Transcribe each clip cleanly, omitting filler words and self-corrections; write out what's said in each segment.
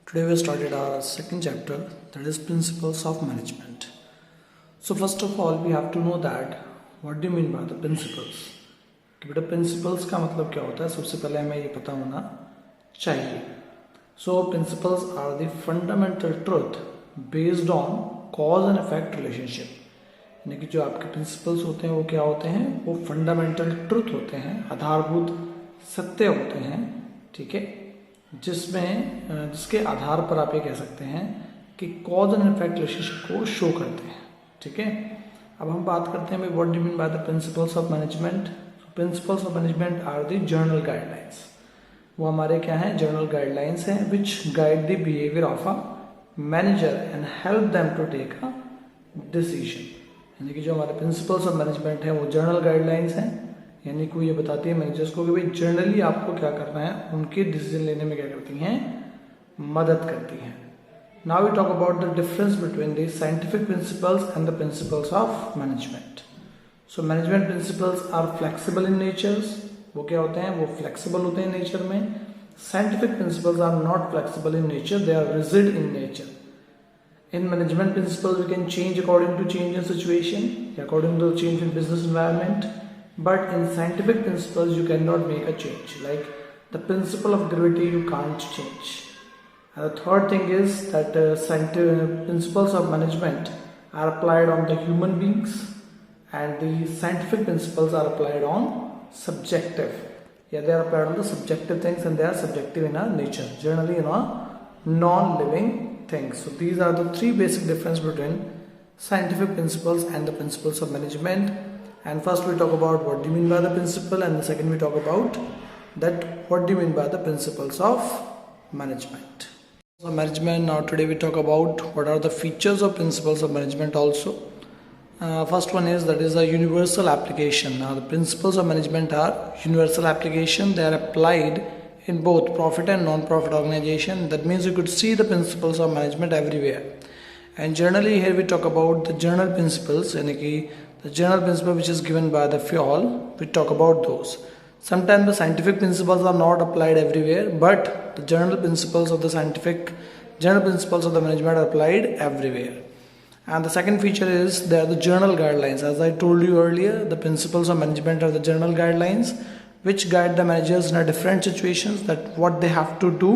Today we started our second chapter, that is principles of management. So first of all we have to know that what do you mean by the principles. कि बेटा principles का मतलब क्या होता है, सबसे पहले हमें ये पता होना चाहिए. So principles are the fundamental truth based on cause and effect relationship. यानी कि जो आपके principles होते हैं वो क्या होते हैं, वो fundamental truth होते हैं, आधारभूत सत्य होते हैं, ठीक है, जिसके आधार पर आप ये कह सकते हैं कि कॉज एंड इफेक्ट रिलेशनशिप को शो करते हैं. ठीक है, अब हम बात करते हैं भाई what do mean by the principles of management. Principles of management are the general guidelines. वो हमारे क्या हैं, जर्नल गाइडलाइंस हैं which guide the behaviour of a manager and help them to take a decision. यानी कि जो हमारे principles of management हैं वो जर्नल गाइडलाइंस हैं, यानी कि ये बताती है मैनेजर्स को कि भाई जनरली आपको क्या करना है, उनके डिसीजन लेने में क्या करती हैं, मदद करती हैं. Now we talk about the difference between the scientific principles and the principles of management. So management principles are flexible in natures. वो क्या होते हैं, वो फ्लेक्सिबल होते हैं नेचर में. Scientific principles are not flexible in nature, they are rigid in nature. In management principles, we can change according to change in situation, according to change in business environment. But in scientific principles, you cannot make a change. Like the principle of gravity, you can't change. And the third thing is that scientific principles of management are applied on the human beings, and the scientific principles are applied on subjective. Yeah, they are applied on the subjective things, and they are subjective in our nature, generally in our non-living things. So these are the three basic difference between scientific principles and the principles of management. And first we talk about what do you mean by the principle, and the second we talk about that what do you mean by the principles of management. So management, now today we talk about what are the features of principles of management also. First one is that is a universal application. Now the principles of management are universal application. They are applied in both profit and non-profit organization. That means you could see the principles of management everywhere. And generally here we talk about the general principles, yani ki the general principle which is given by the FIOL, we talk about those. Sometimes the scientific principles are not applied everywhere, but the general principles of the management are applied everywhere. And the second feature is they are the journal guidelines. As I told you earlier, the principles of management are the journal guidelines which guide the managers in a different situations, that what they have to do,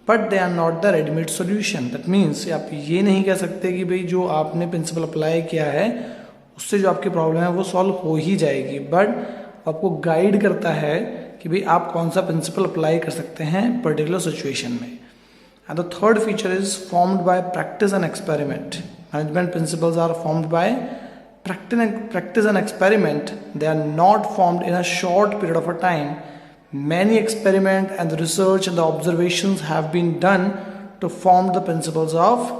but they are not the ready-made solution. That means आप ये नहीं कह सकते कि भाई जो आपने principal apply किया है उससे जो आपकी प्रॉब्लम है वो सॉल्व हो ही जाएगी, बट आपको गाइड करता है कि भाई आप कौन सा प्रिंसिपल अप्लाई कर सकते हैं पर्टिकुलर सिचुएशन में. And the third feature is formed by practice and experiment. Management principles are formed by practice and experiment. They are not formed in a short period of a time. Many experiment and the research and the observations have been done to form the principles of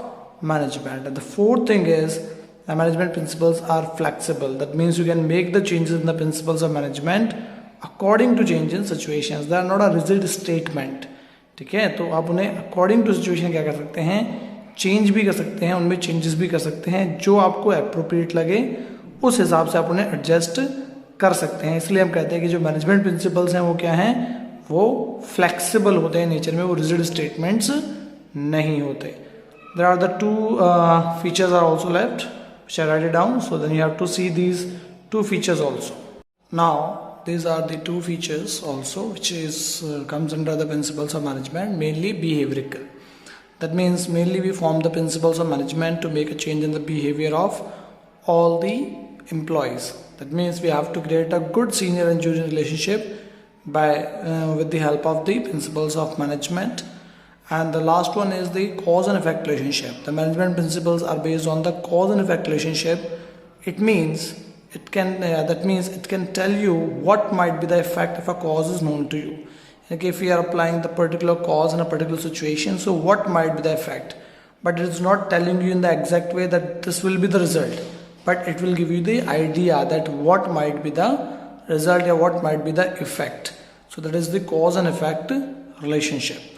management. And the fourth thing is the management principles are flexible. That means you can make the changes in the principles of management according to change in situations. They are not a rigid statement. ठीक है, तो आप उन्हें according to situation क्या कर सकते हैं, change भी कर सकते हैं, उनमें चेंजेस भी कर सकते हैं, जो आपको अप्रोप्रिएट लगे उस हिसाब से आप उन्हें एडजस्ट कर सकते हैं. इसलिए हम कहते हैं कि जो मैनेजमेंट प्रिंसिपल्स हैं वो क्या हैं, वो फ्लेक्सिबल होते हैं नेचर में, वो रिजिड स्टेटमेंट्स नहीं होते. There are the two features are also left which I write it down, so then you have to see these two features also. Now these are the two features also which is comes under the principles of management, mainly behavioral. That means mainly we form the principles of management to make a change in the behavior of all the employees. That means we have to create a good senior and junior relationship by with the help of the principles of management. And the last one is the cause and effect relationship. The management principles are based on the cause and effect relationship. It means it can tell you what might be the effect if a cause is known to you. Like if we are applying the particular cause in a particular situation, so what might be the effect, but it is not telling you in the exact way that this will be the result, but it will give you the idea that what might be the result or what might be the effect. So that is the cause and effect relationship.